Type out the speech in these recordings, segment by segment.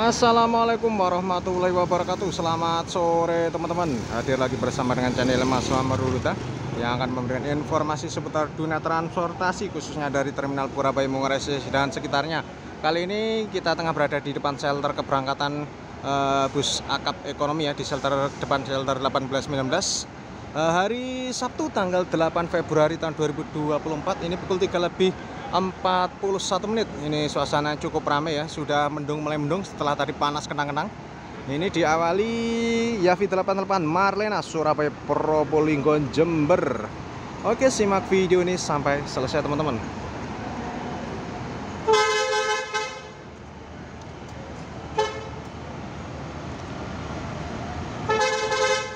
Assalamualaikum warahmatullahi wabarakatuh. Selamat sore teman-teman. Hadir lagi bersama dengan channel Mas Muhammad Ruluta yang akan memberikan informasi seputar dunia transportasi, khususnya dari Terminal Purabaya Manggarai dan sekitarnya. Kali ini kita tengah berada di depan shelter keberangkatan bus akap ekonomi ya, di shelter depan shelter 1819. Hari Sabtu tanggal 8 Februari tahun 2024, ini pukul 3:41. Ini suasana cukup ramai ya, sudah mulai mendung setelah tadi panas kenang-kenang. Ini diawali Yavi 88 Marlena Surabaya Probolinggo Jember. Oke, simak video ini sampai selesai teman-teman.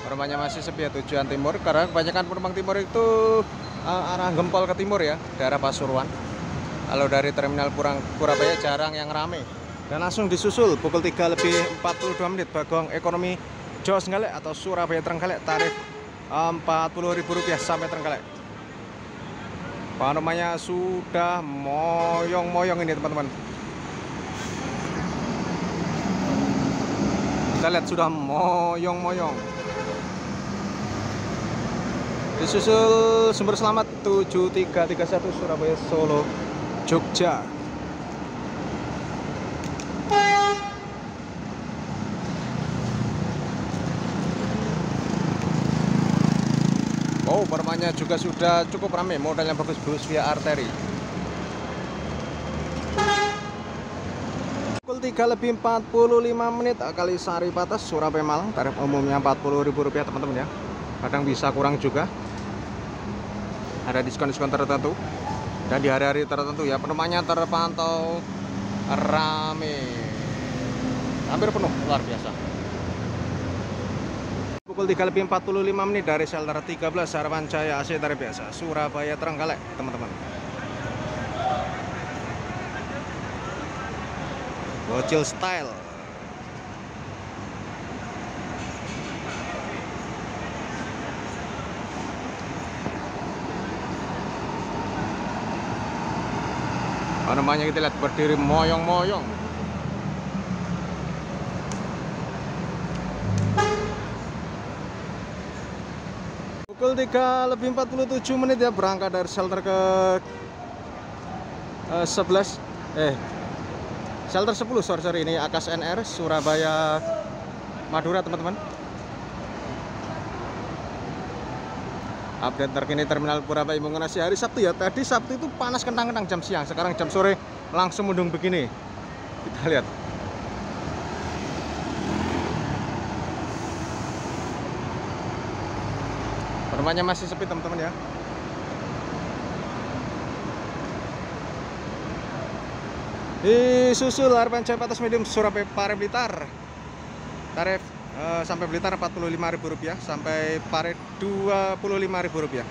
Penumpangnya masih sepi ya, tujuan timur, karena kebanyakan penumpang timur itu arah Gempol ke timur ya, daerah Pasuruan. Kalau dari Terminal Purabaya jarang yang rame. Dan langsung disusul pukul 3:42 Bagong Ekonomi Jawa Trenggalek atau Surabaya Trenggalek, tarif Rp40.000 sampai Trenggalek. Penumpangnya sudah moyong-moyong ini teman-teman. Kita lihat sudah moyong-moyong. Disusul Sumber Selamat 7331 Surabaya Solo Jogja. Oh, penumpangnya juga sudah cukup ramai, modelnya bagus, bus via arteri. Pukul 3:45 Kalisari Patas Surabaya Malang, tarif umumnya Rp40.000 teman-teman ya. Kadang bisa kurang juga. Ada diskon-diskon tertentu. Dan di hari-hari tertentu ya, penumpangnya terpantau rame, hampir penuh, luar biasa. Pukul 3:45 dari shelter 13 Harapan Jaya AC tarif biasa Surabaya Trenggalek teman-teman. Bocil style. Namanya kita lihat berdiri moyong-moyong. Pukul 3:47 ya, berangkat dari shelter ke 11 shelter 10 sorry ini Akas NR Surabaya Madura teman-teman. Update terkini Terminal Purabaya Manggarai hari Sabtu ya. Tadi Sabtu itu panas kentang-kentang jam siang, sekarang jam sore langsung mendung begini. Kita lihat. Penumpangnya masih sepi teman-teman ya. Disusul Harapan Jaya Patas Medium Surabaya Pare Blitar. Tarif sampai Blitar Rp45.000, sampai Pare Rp25.000.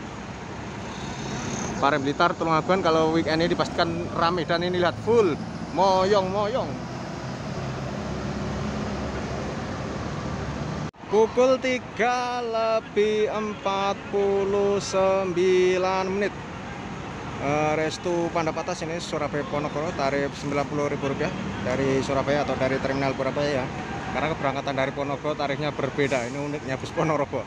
Pare Blitar Tulungagung kalau weekend ini dipastikan ramai, dan ini lihat full moyong-moyong. Pukul 3:49 Restu Pandapatas ini Surabaya Ponorogo, tarif Rp90.000 dari Surabaya atau dari Terminal Purabaya ya. Karena keberangkatan dari Ponorogo tarifnya berbeda, ini uniknya bus Ponorogo.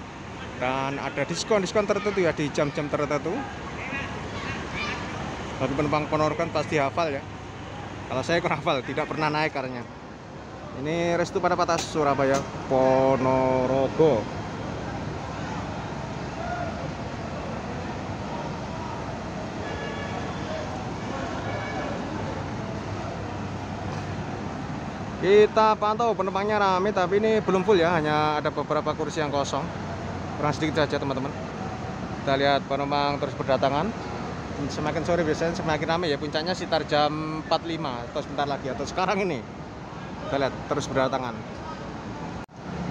Dan ada diskon-diskon tertentu ya di jam-jam tertentu. Bagi penumpang Ponorogo kan pasti hafal ya. Kalau saya kurang hafal, tidak pernah naik karena. Ini Restu Pandapatas Surabaya Ponorogo. Kita pantau penumpangnya rame, tapi ini belum full ya, hanya ada beberapa kursi yang kosong, kurang sedikit saja teman-teman. Kita lihat penumpang terus berdatangan. Semakin sore biasanya semakin ramai ya, puncaknya sekitar jam 45 atau sebentar lagi atau sekarang ini. Kita lihat terus berdatangan.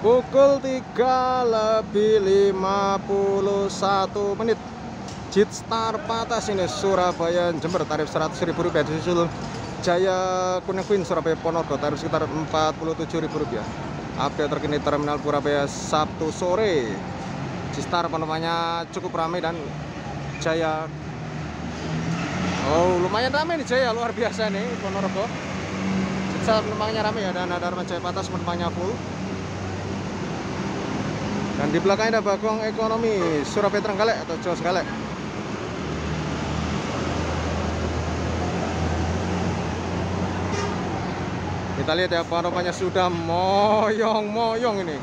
Pukul 3:51 Jetstar Patas ini Surabaya Jember, tarif Rp100.000 disusul Jaya Kuning Queen Surabaya Ponorogo, tarif sekitar Rp47.000. Update terkini Terminal Purabaya Sabtu sore. Jetstar penumpangnya cukup ramai, dan Jaya Oh, lumayan ramai nih Jaya, luar biasa nih Ponorogo. Tegal penumpangnya rame ya, dan ada Armada Jaya Atas penumpangnya full. Dan di belakangnya ada Bagong Ekonomi Surabaya Trenggalek atau Jos Galek. Kita lihat ya, panorama sudah moyong-moyong ini.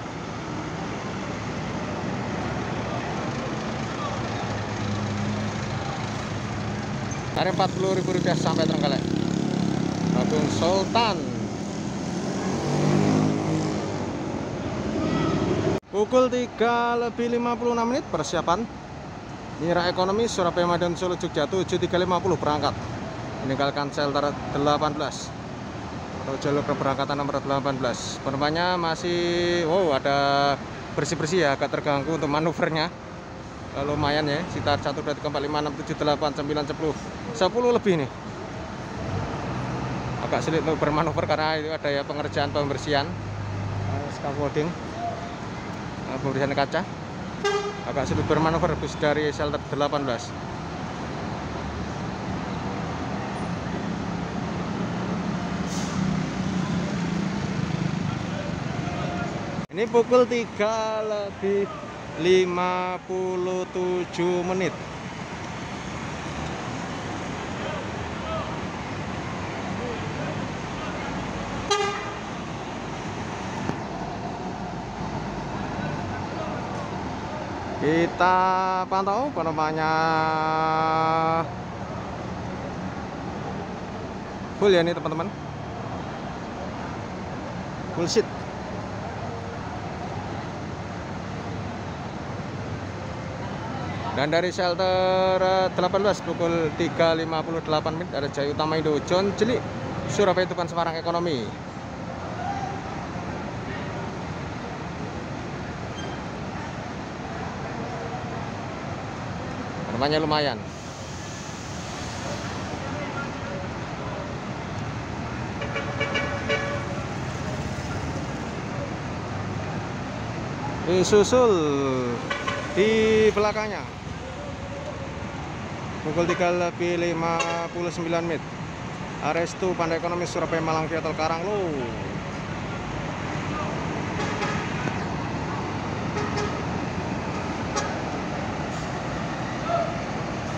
Tarif Rp40.000 sampai Trenggalek. Agung Sultan. Pukul 3:56 persiapan Mira Ekonomi Surabaya Madiun Solo Jogja 7350 berangkat. Meninggalkan shelter 18 atau jalur keberangkatan nomor 18. Penumpangnya masih ada bersih-bersih ya, agak terganggu untuk manuvernya. Lumayan ya, sekitar 1, 2, 3, 4, 5, 6, 7, 8, 9, 10 10 lebih nih. Agak sulit untuk bermanuver karena itu ada ya pengerjaan pembersihan scaffolding, pembersihan kaca. Agak sulit bermanuver bus dari shelter 18. Ini pukul 3:57. Kita pantau penumpangnya full ya nih teman-teman, full seat. Dan dari shelter 18 pukul 3:58 ada Jaya Utama Indo John Jeli Surabaya Tuban Semarang Ekonomi. Namanya lumayan. Disusul di belakangnya pukul 3:59 Arestu Pandai Ekonomi Surabaya Malang Via Tol Karanglo.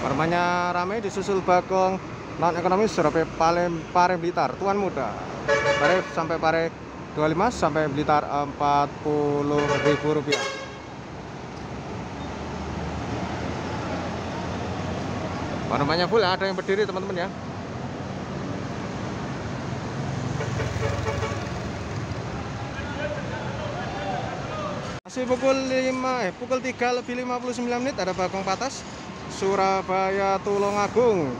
Penumpangnya ramai, disusul Bagong Non Ekonomi Surabaya Pare Blitar Tuan Muda. Tarif sampai Pare 25, sampai Blitar Rp40.000. Penumpangnya full, ada yang berdiri teman-teman ya. Masih pukul 3:59 ada Bagong Patas Surabaya Tulungagung.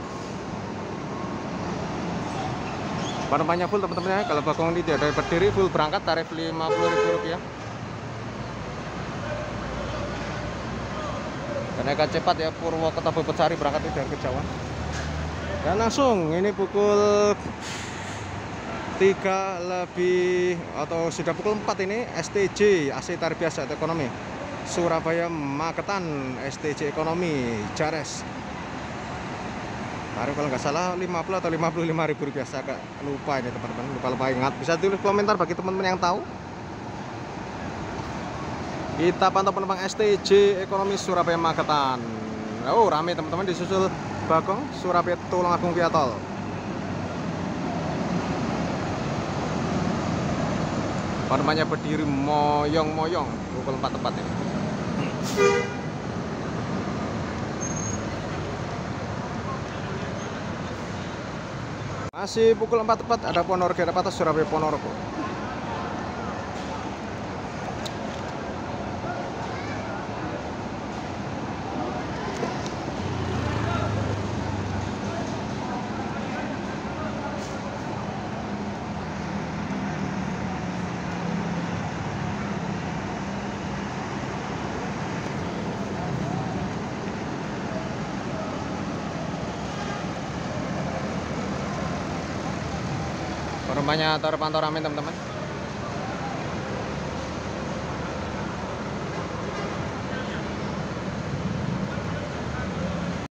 Penumpangnya full teman-teman ya. Kalau Bagong ini tidak ada berdiri, full berangkat, tarif Rp50.000. Kenaikan cepat ya, Purwokerto Bebesari berangkat dari Kejauhan. Dan langsung ini pukul 3 lebih atau sudah pukul 4 ini STJ AC tarif biasa ekonomi Surabaya Magetan STJ Ekonomi Jares. Tarif kalau nggak salah 50 atau Rp55.000, saya agak lupa ini teman-teman, lupa ingat. Bisa tulis komentar bagi teman-teman yang tahu. Kita pantau penumpang STJ Ekonomi Surabaya Magetan. Oh rame teman-teman, disusul Bagong Surabaya Tulungagung via tol. Penumpangnya berdiri moyong-moyong pukul 4 tepat ini. Masih pukul 4 tepat ada Ponorogo Atas Surabaya Ponorogo. Penumpangnya terpantau ramai teman-teman.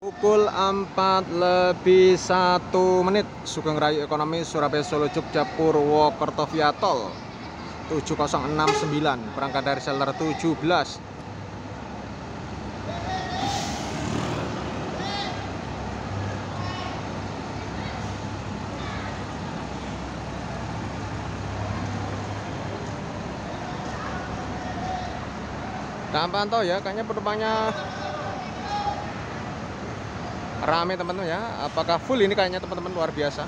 Pukul 4:01 Sugeng Rayu Ekonomi Surabaya Solo Jogja Purwokerto via tol 7069 berangkat dari shelter 17. Dan pantau ya, kayaknya penumpangnya rame teman-teman ya. Apakah full ini? Kayaknya teman-teman luar biasa.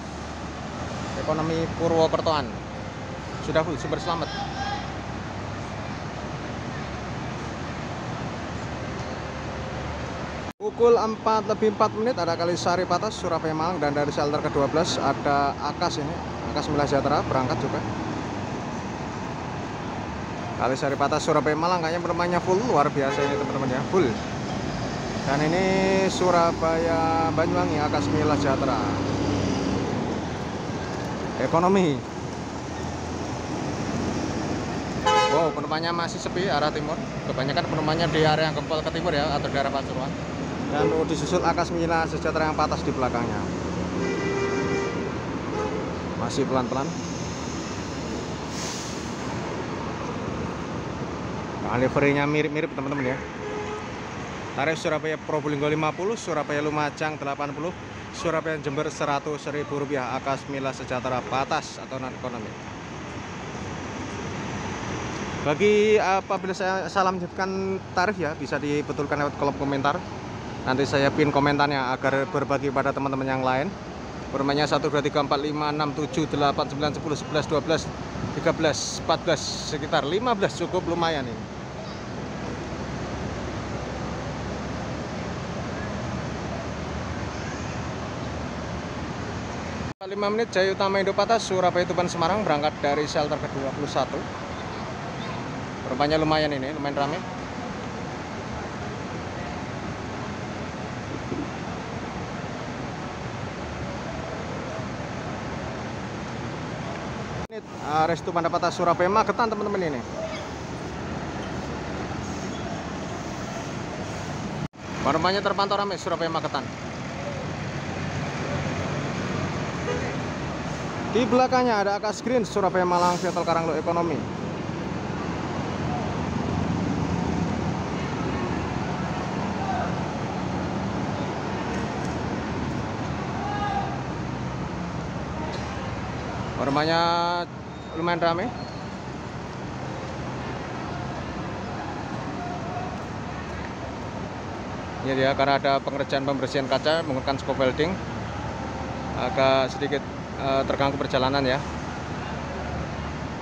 Ekonomi Purwokertoan sudah full, super selamat. Pukul 4:04 ada Kalisari Patas Surabaya Malang, dan dari shelter ke-12 ada Akas ini, Akas Mila Sejahtera berangkat juga. Kalisari Patas Surabaya Malang kayaknya penumpangnya full, luar biasa ini teman-teman ya, full. Dan ini Surabaya Banyuwangi Akas Mila Sejahtera Ekonomi. Wow, penumpangnya masih sepi arah timur. Kebanyakan penumpangnya di area yang Gempol ke timur ya, atau daerah Pasuruan. Dan disusul Akas Mila Sejahtera yang Patas di belakangnya. Masih pelan-pelan. Liverynya mirip-mirip teman-teman ya. Tarif Surabaya Probolinggo 50, Surabaya Lumajang 80, Surabaya Jember Rp100.000 Akas Mila Sejahtera Patas atau non ekonomi. Bagi apabila saya salah menyebutkan tarif ya, bisa dibetulkan lewat kolom komentar. Nanti saya pin komentarnya agar berbagi pada teman-teman yang lain. Permainya 1, 2, 3, 4, 5, 6, 7, 8, 9, 10, 11, 12, 13, 14, sekitar 15, cukup lumayan ini. 5 menit Jaya Utama Indo Patas Surabaya Tuban Semarang berangkat dari shelter ke-21. Penumpangnya lumayan ini, lumayan ramai. Restu Panda Patas Surabaya Magetan teman-teman ini. Penumpangnya terpantau ramai Surabaya Magetan. Di belakangnya ada Akas Green Surabaya Malang via tol Karanglo Ekonomi. Penumpangnya lumayan ramai. Ini dia, karena ada pengerjaan pembersihan kaca menggunakan scope welding, agak sedikit terganggu perjalanan ya.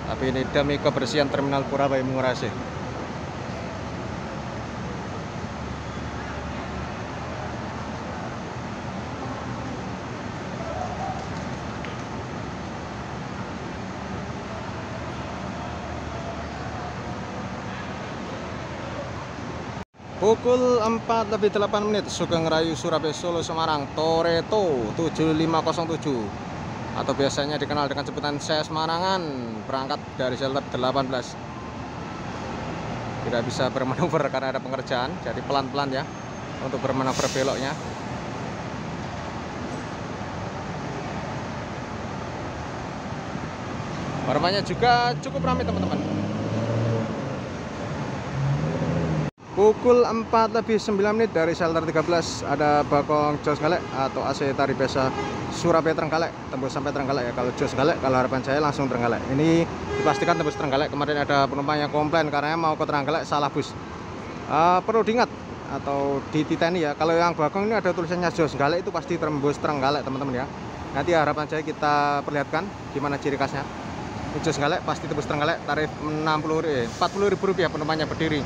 Tapi ini demi kebersihan terminal Purabaya Mengurasi. Pukul 4:08 Sugeng Rayu Surabaya Solo Semarang Toretto 7507 atau biasanya dikenal dengan sebutan Saya Semarangan, berangkat dari shelter 18. Tidak bisa bermanuver karena ada pengerjaan, jadi pelan-pelan ya untuk bermanuver beloknya. Warnanya juga cukup ramai teman-teman. Pukul 4:09 dari shelter 13 ada Bakong Jos Galek atau AC Tari Biasa Surabaya Trenggalek, tembus sampai Trenggalek ya. Kalau Jos Galek, kalau harapan saya langsung Trenggalek. Ini dipastikan tembus Trenggalek. Kemarin ada penumpang yang komplain karena mau ke Trenggalek salah bus. Perlu diingat atau dititeni ya, kalau yang Bakong ini ada tulisannya Jos Galek itu pasti tembus Trenggalek teman-teman ya. Nanti harapan saya kita perlihatkan gimana ciri khasnya. Jos Galek pasti tembus Trenggalek, tarif Rp40.000 penumpangnya berdiri.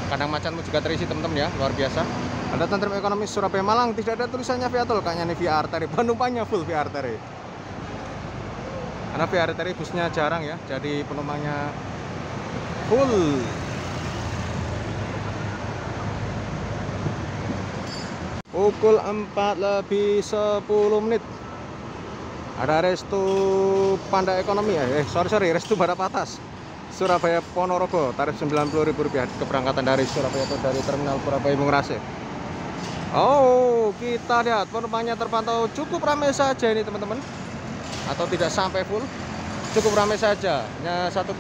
Kadang macanmu juga terisi teman-teman ya, luar biasa. Ada Tantrum Ekonomi Surabaya Malang, tidak ada tulisannya via tol, kayaknya ini via arteri. Penumpangnya full via arteri. Karena via arteri busnya jarang ya, jadi penumpangnya full. Pukul 4:10 ada Restu Panda Ekonomi ya, Restu Panda Patas Surabaya Ponorogo, tarif Rp90.000 keberangkatan dari Surabaya atau dari terminal Purabaya Mengurasi. Oh, kita lihat penumpangnya terpantau cukup ramai saja ini teman-teman, atau tidak sampai full, cukup ramai saja. Hanya satu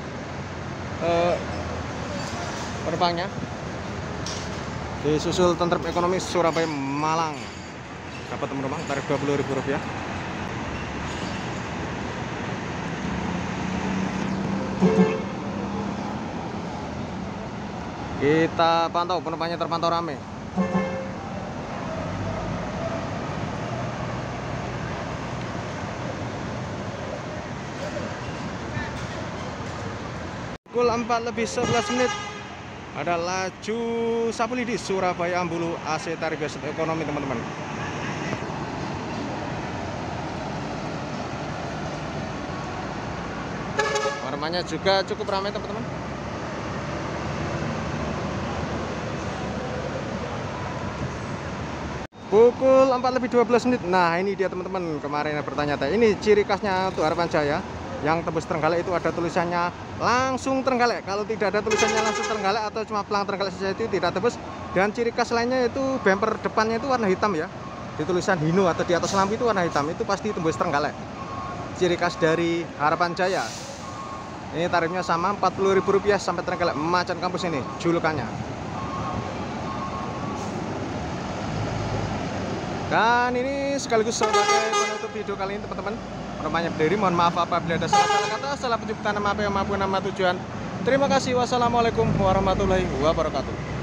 penumpangnya. Disusul Tentrem Ekonomi Surabaya Malang, dapat penumpang tarif Rp20.000. Kita pantau penumpangnya terpantau ramai. Pukul 4:11 ada laju sapu lidi Surabaya Ambulu AC tarif biasa ekonomi teman-teman. Warnanya juga cukup ramai teman-teman. Pukul 4:12. Nah ini dia teman-teman, kemarin bertanya ini ciri khasnya untuk Harapan Jaya yang tembus Trenggalek itu ada tulisannya langsung Trenggalek. Kalau tidak ada tulisannya langsung Trenggalek atau cuma pelang Trenggalek saja itu tidak tembus. Dan ciri khas lainnya itu bumper depannya itu warna hitam ya, di tulisan Hino atau di atas lampu itu warna hitam, itu pasti tembus Trenggalek. Ciri khas dari Harapan Jaya. Ini tarifnya sama Rp40.000 sampai Trenggalek Macan Kampus ini julukannya. Dan ini sekaligus sebagai penutup video kali ini teman-teman. Namanya berdiri, mohon maaf apabila ada salah kata, salah penyebutan nama apa maupun nama tujuan. Terima kasih. Wassalamualaikum warahmatullahi wabarakatuh.